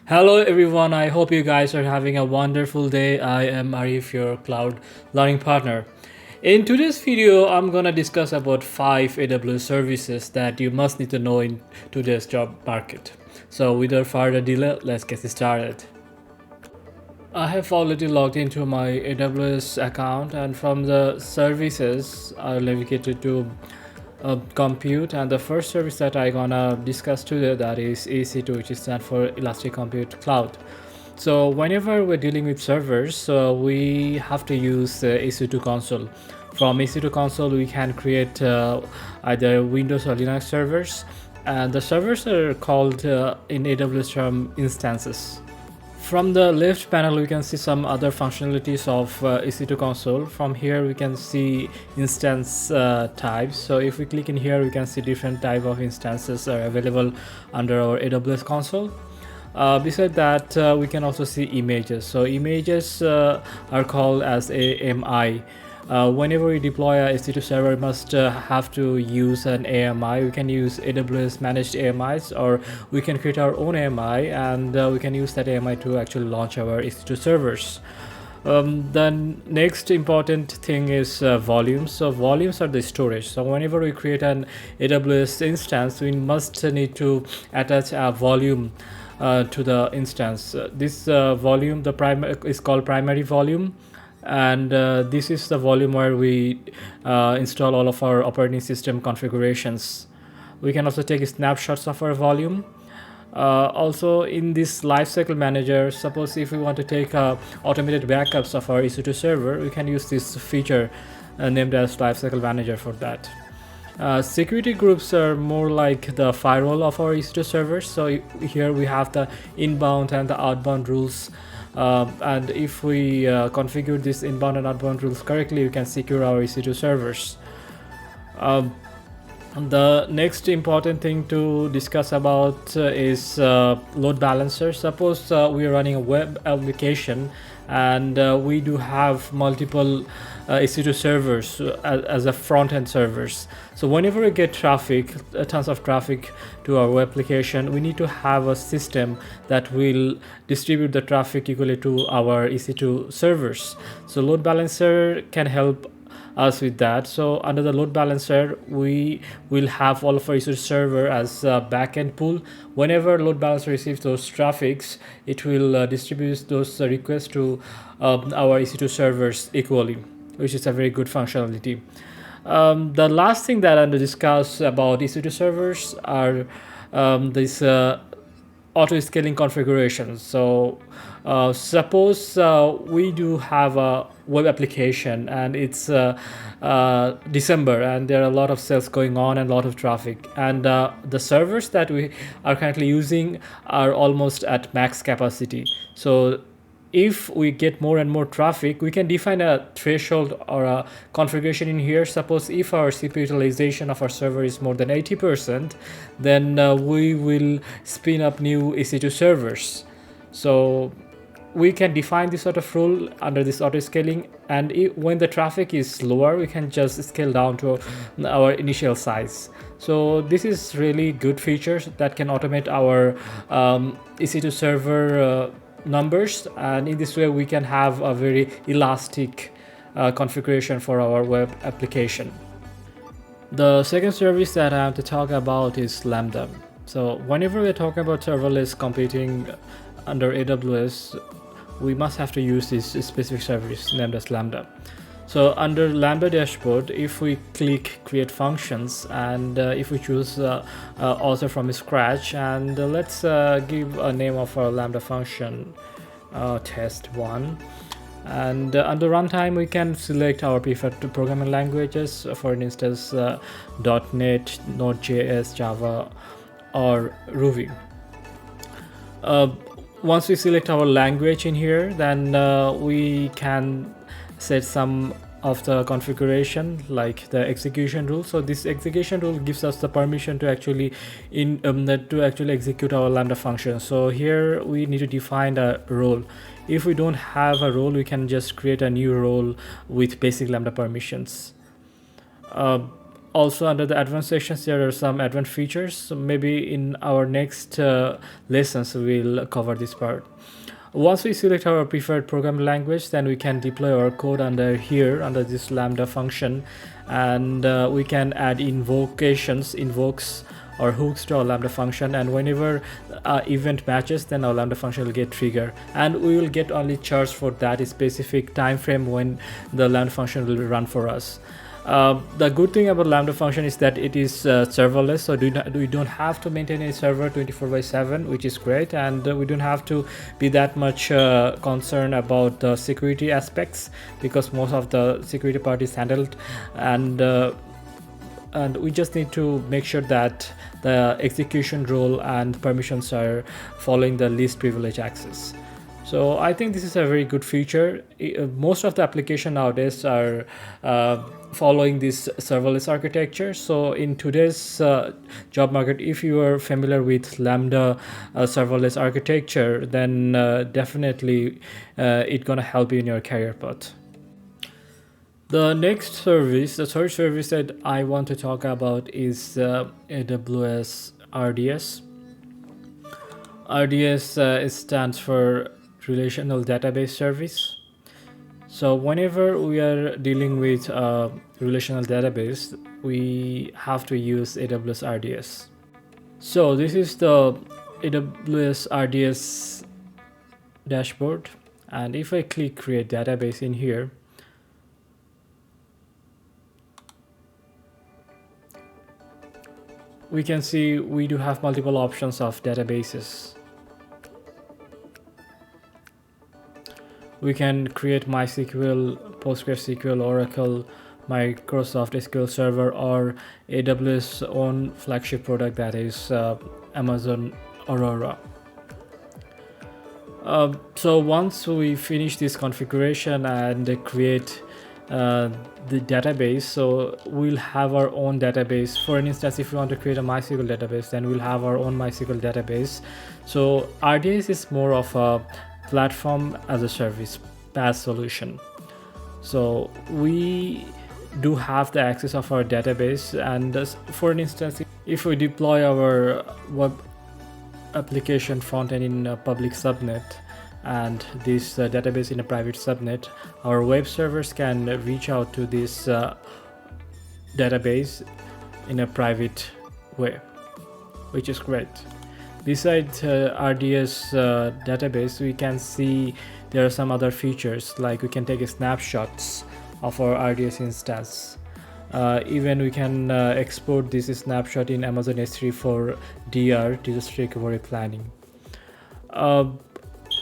Hello everyone, I hope you guys are having a wonderful day. I am Arif, your cloud learning partner. In today's video, I'm gonna discuss about 5 AWS services that you must need to know in today's job market. So without further delay, let's get started. I have already logged into my AWS account, and from the services I'll navigate to compute, and the first service that I gonna discuss today, that is EC2, which is stand for Elastic Compute Cloud. So whenever we're dealing with servers, we have to use EC2 Console. From EC2 Console, we can create either Windows or Linux servers, and the servers are called in AWS term instances. From the left panel, we can see some other functionalities of EC2 console. From here, we can see instance types. So if we click in here, we can see different type of instances are available under our AWS console. Beside that, we can also see images. So images are called as AMI. Whenever we deploy a EC2 server, we must have to use an AMI. We can use AWS managed AMIs, or we can create our own AMI, and we can use that AMI to actually launch our EC2 servers. The next important thing is volumes. So volumes are the storage. So whenever we create an AWS instance, we must need to attach a volume to the instance. This volume, the primary, is called primary volume, and this is the volume where we install all of our operating system configurations. We can also take snapshots of our volume. Also, in this lifecycle manager, suppose if we want to take automated backups of our EC2 server, we can use this feature named as lifecycle manager for that. Security groups are more like the firewall of our EC2 servers. So here we have the inbound and the outbound rules, and if we configure this inbound and outbound rules correctly, we can secure our EC2 servers. The next important thing to discuss about is load balancer. Suppose we are running a web application, and we do have multiple EC2 servers as a front-end servers. So whenever we get traffic, tons of traffic to our web application, we need to have a system that will distribute the traffic equally to our EC2 servers. So load balancer can help us with that. So under the load balancer, we will have all of our EC2 server as a backend pool. Whenever load balancer receives those traffics, it will distribute those requests to our EC2 servers equally, which is a very good functionality. The last thing that I'm going to discuss about EC2 servers are this auto scaling configurations. So suppose we do have a web application, and it's December, and there are a lot of sales going on and a lot of traffic, and the servers that we are currently using are almost at max capacity. So if we get more and more traffic, we can define a threshold or a configuration in here. Suppose if our CPU utilization of our server is more than 80%, then we will spin up new EC2 servers. So we can define this sort of rule under this auto scaling, and when the traffic is lower, we can just scale down to our initial size. So this is really good features that can automate our EC2 server numbers, and in this way we can have a very elastic configuration for our web application. The second service that I have to talk about is Lambda. So whenever we're talking about serverless computing under AWS, we must have to use this specific service named as Lambda. So under Lambda dashboard, if we click create functions, and if we choose author from scratch, and let's give a name of our Lambda function, test1, and under runtime we can select our preferred programming languages, for instance .NET, Node.js, Java, or Ruby. Once we select our language in here, then we can set some of the configuration like the execution rule. So this execution rule gives us the permission to actually execute our Lambda function. So here we need to define a role. If we don't have a role, we can just create a new role with basic Lambda permissions. Also under the advanced sections, there are some advanced features. So maybe in our next lessons, we'll cover this part. Once we select our preferred programming language, then we can deploy our code under here, under this Lambda function, and we can add invokes or hooks to our Lambda function, and whenever event matches, then our Lambda function will get triggered, and we will get only charged for that specific time frame when the Lambda function will run for us. The good thing about Lambda function is that it is serverless, so we don't have to maintain a server 24/7, which is great, and we don't have to be that much concerned about the security aspects, because most of the security part is handled, and we just need to make sure that the execution role and permissions are following the least privilege access. So I think this is a very good feature. Most of the application nowadays are following this serverless architecture. So in today's job market, if you are familiar with Lambda serverless architecture, then definitely it's gonna help you in your career path. The next service, the third service that I want to talk about is AWS RDS. RDS stands for Relational Database Service. So whenever we are dealing with a relational database, we have to use AWS RDS. So this is the AWS RDS dashboard, and if I click create database in here, we can see we do have multiple options of databases. We can create MySQL, PostgreSQL, Oracle, Microsoft SQL Server, or AWS own flagship product, that is Amazon Aurora. So once we finish this configuration and create the database, so we'll have our own database. For instance, if you want to create a MySQL database, then we'll have our own MySQL database. So RDS is more of a platform as a service PaaS solution. So we do have the access of our database, and for instance, if we deploy our web application front end in a public subnet and this database in a private subnet, our web servers can reach out to this database in a private way, which is great. Besides RDS database, we can see there are some other features, like we can take snapshots of our RDS instance. Even we can export this snapshot in Amazon S3 for DR, disaster recovery planning.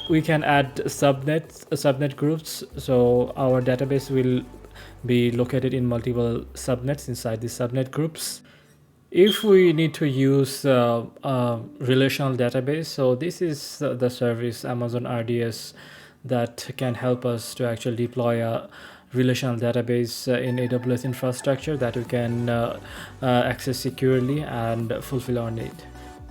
We can add subnet groups, so our database will be located in multiple subnets inside these subnet groups. If we need to use a relational database, so this is the service Amazon RDS that can help us to actually deploy a relational database in AWS infrastructure that we can access securely and fulfill our need.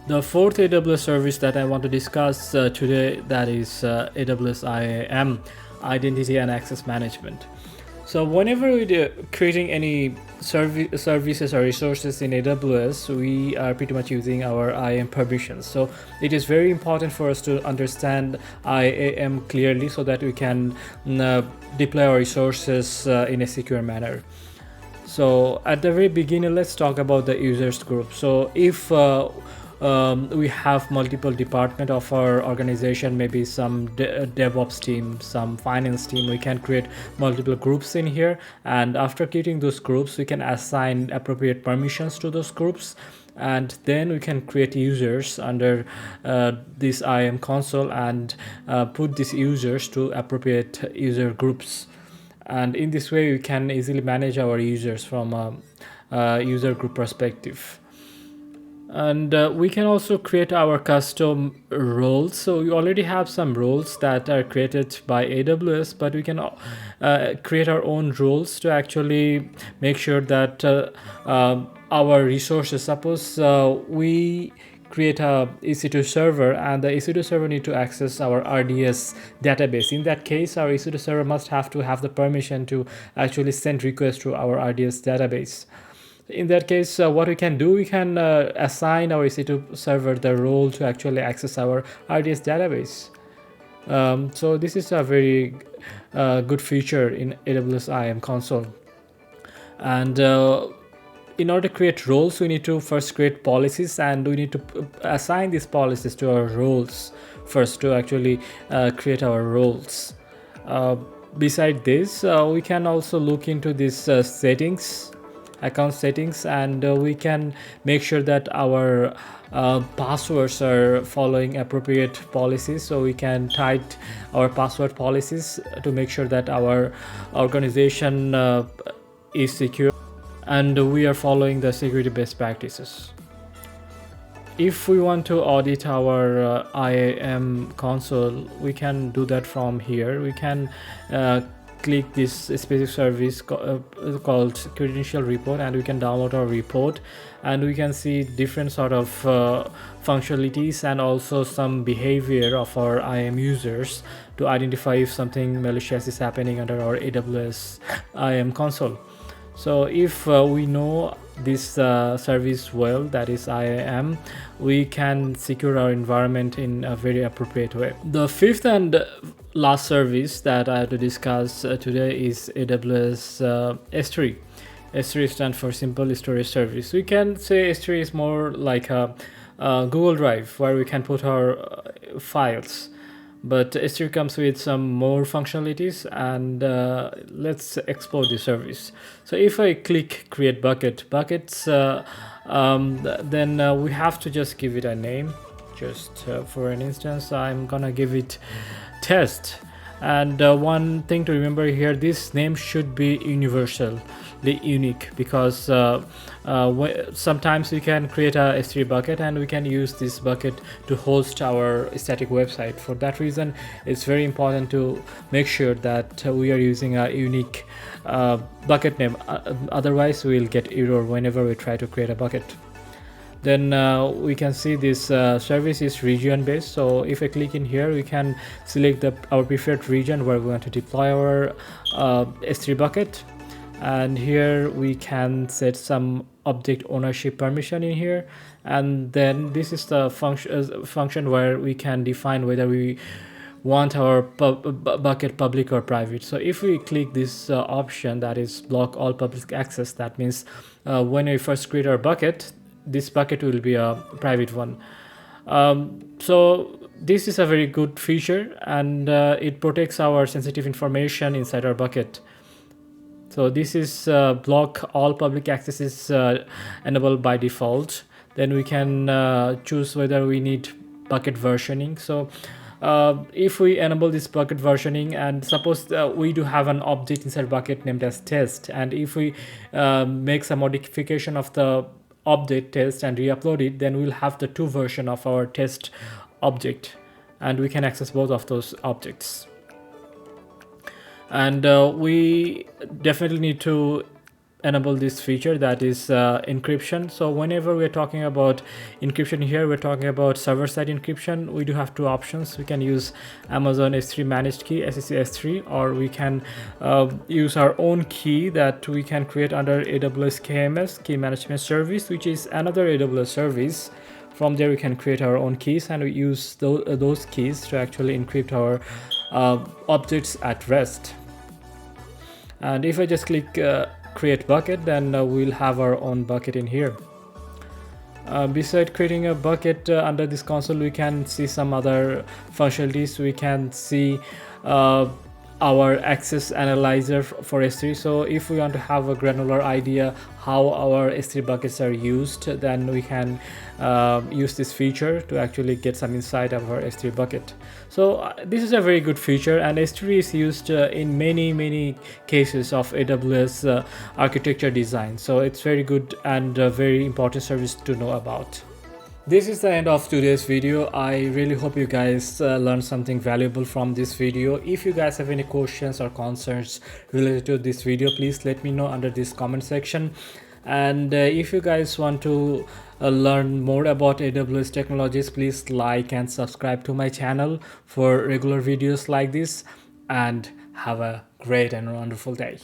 The fourth AWS service that I want to discuss today, that is AWS IAM, Identity and Access Management. So whenever we're creating any services or resources in AWS, we are pretty much using our IAM permissions. So it is very important for us to understand IAM clearly so that we can deploy our resources in a secure manner. So at the very beginning, let's talk about the users group. So if we have multiple departments of our organization, maybe some DevOps team, some finance team, we can create multiple groups in here, and after creating those groups, we can assign appropriate permissions to those groups, and then we can create users under this IAM console and put these users to appropriate user groups. And in this way, we can easily manage our users from a user group perspective. And we can also create our custom roles. So we already have some roles that are created by AWS, but we can create our own roles to actually make sure that our resources, suppose we create a EC2 server, and the EC2 server need to access our RDS database. In that case, our EC2 server must have to have the permission to actually send requests to our RDS database. In that case, what we can do, we can assign our EC2 server the role to actually access our RDS database. So this is a very good feature in AWS IAM Console. And in order to create roles, we need to first create policies, and we need to assign these policies to our roles first to actually create our roles. Beside this, we can also look into these settings, account settings, and we can make sure that our passwords are following appropriate policies. So we can tight our password policies to make sure that our organization is secure and we are following the security best practices. If we want to audit our IAM console, we can do that from here. We can click this specific service called credential report, and we can download our report, and we can see different sort of functionalities and also some behavior of our IAM users to identify if something malicious is happening under our AWS IAM console. So if we know this service well, that is IAM, we can secure our environment in a very appropriate way. The fifth and last service that I have to discuss today is AWS S3. S3 stands for Simple Storage Service. We can say S3 is more like a Google Drive where we can put our files. But S3 comes with some more functionalities, and let's explore the service. So if I click create buckets, then we have to just give it a name. Just for an instance, I'm gonna give it test. And one thing to remember here, this name should be universally unique, because sometimes we can create a S3 bucket and we can use this bucket to host our static website. For that reason, it's very important to make sure that we are using a unique bucket name. Otherwise, we'll get error whenever we try to create a bucket. Then we can see this service is region based. So if I click in here, we can select our preferred region where we want to deploy our S3 bucket. And here we can set some object ownership permission in here, and then this is the function where we can define whether we want our bucket public or private. So if we click this option, that is block all public access, that means when we first create our bucket, this bucket will be a private one. So this is a very good feature, and it protects our sensitive information inside our bucket. So this is block all public access is enabled by default. Then we can choose whether we need bucket versioning. So if we enable this bucket versioning, and suppose we do have an object inside bucket named as test, and if we make some modification of the object test and re-upload it, then we'll have the two version of our test object, and we can access both of those objects. And we definitely need to enable this feature, that is encryption. So whenever we're talking about encryption here, we're talking about server-side encryption. We do have two options. We can use Amazon S3 managed key, SEC S3, or we can use our own key that we can create under AWS KMS, Key Management Service, which is another AWS service. From there we can create our own keys, and we use those keys to actually encrypt our objects at rest. And if I just click create bucket, then we'll have our own bucket in here. Beside creating a bucket under this console, we can see some other functionalities. We can see our access analyzer for S3. So if we want to have a granular idea how our S3 buckets are used, then we can use this feature to actually get some insight of our S3 bucket. So this is a very good feature, and S3 is used in many cases of AWS architecture design. So it's very good and very important service to know about. This is the end of today's video. I really hope you guys learned something valuable from this video. If you guys have any questions or concerns related to this video, please let me know under this comment section. And if you guys want to learn more about AWS technologies, please like and subscribe to my channel for regular videos like this, and have a great and wonderful day.